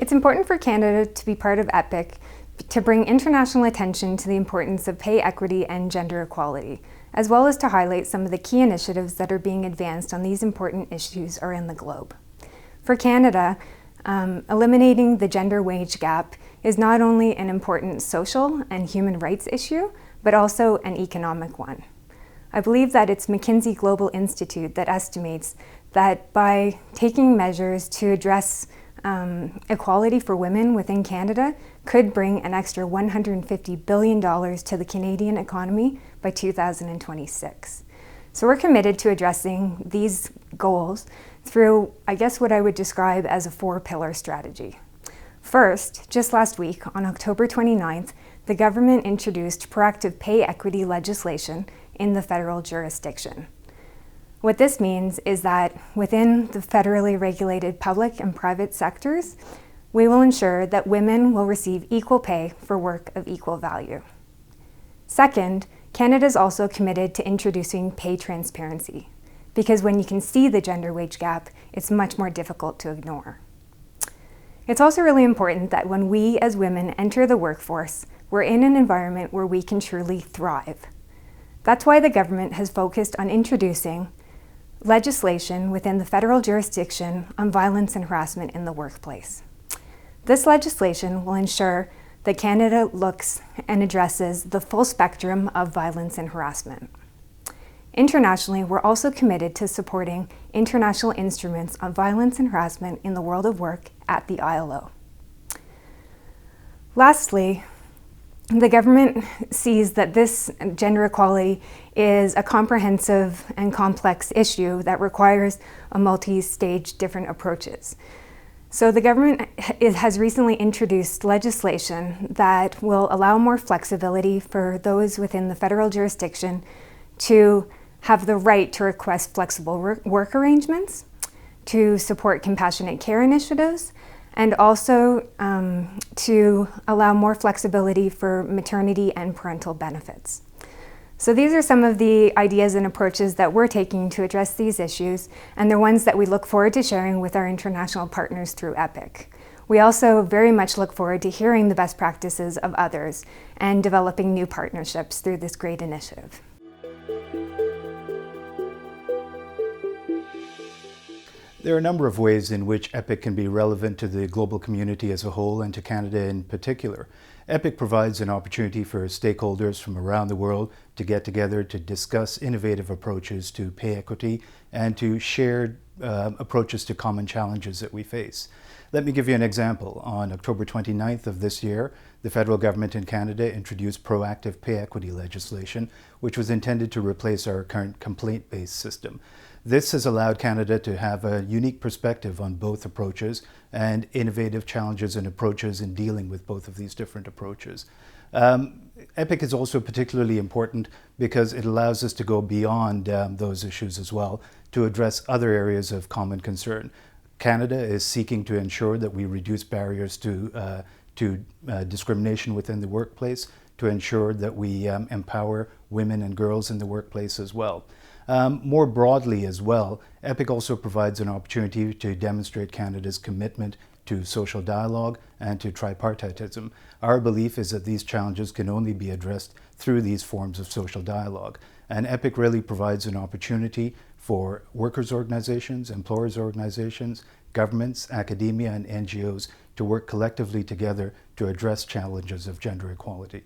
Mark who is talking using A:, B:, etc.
A: It's important for Canada to be part of EPIC to bring international attention to the importance of pay equity and gender equality, as well as to highlight some of the key initiatives that are being advanced on these important issues around the globe. For Canada, eliminating the gender wage gap is not only an important social and human rights issue, but also an economic one. I believe that it's McKinsey Global Institute that estimates that by taking measures to address equality for women within Canada could bring an extra $150 billion to the Canadian economy by 2026. So we're committed to addressing these goals through, I guess, what I would describe as a 4-pillar strategy. First, just last week, on October 29th, the government introduced proactive pay equity legislation in the federal jurisdiction. What this means is that within the federally regulated public and private sectors, we will ensure that women will receive equal pay for work of equal value. Second, Canada is also committed to introducing pay transparency, because when you can see the gender wage gap, it's much more difficult to ignore. It's also really important that when we as women enter the workforce, we're in an environment where we can truly thrive. That's why the government has focused on introducing legislation within the federal jurisdiction on violence and harassment in the workplace. This legislation will ensure that Canada looks and addresses the full spectrum of violence and harassment. Internationally, we're also committed to supporting international instruments on violence and harassment in the world of work at the ILO. Lastly, the government sees that this gender equality is a comprehensive and complex issue that requires a multi-stage different approaches. So the government has recently introduced legislation that will allow more flexibility for those within the federal jurisdiction to have the right to request flexible work arrangements, to support compassionate care initiatives, and also to allow more flexibility for maternity and parental benefits. So these are some of the ideas and approaches that we're taking to address these issues, and they're ones that we look forward to sharing with our international partners through EPIC. We also very much look forward to hearing the best practices of others and developing new partnerships through this great initiative.
B: There are a number of ways in which EPIC can be relevant to the global community as a whole and to Canada in particular. EPIC provides an opportunity for stakeholders from around the world to get together to discuss innovative approaches to pay equity and to share approaches to common challenges that we face. Let me give you an example. On October 29th of this year, the federal government in Canada introduced proactive pay equity legislation, which was intended to replace our current complaint-based system. This has allowed Canada to have a unique perspective on both approaches and innovative challenges and approaches in dealing with both of these different approaches. EPIC is also particularly important because it allows us to go beyond those issues as well to address other areas of common concern. Canada is seeking to ensure that we reduce barriers to discrimination within the workplace, to ensure that we empower women and girls in the workplace as well. More broadly as well, EPIC also provides an opportunity to demonstrate Canada's commitment to social dialogue and to tripartitism. Our belief is that these challenges can only be addressed through these forms of social dialogue. And EPIC really provides an opportunity for workers' organizations, employers' organizations, governments, academia, and NGOs to work collectively together to address challenges of gender equality.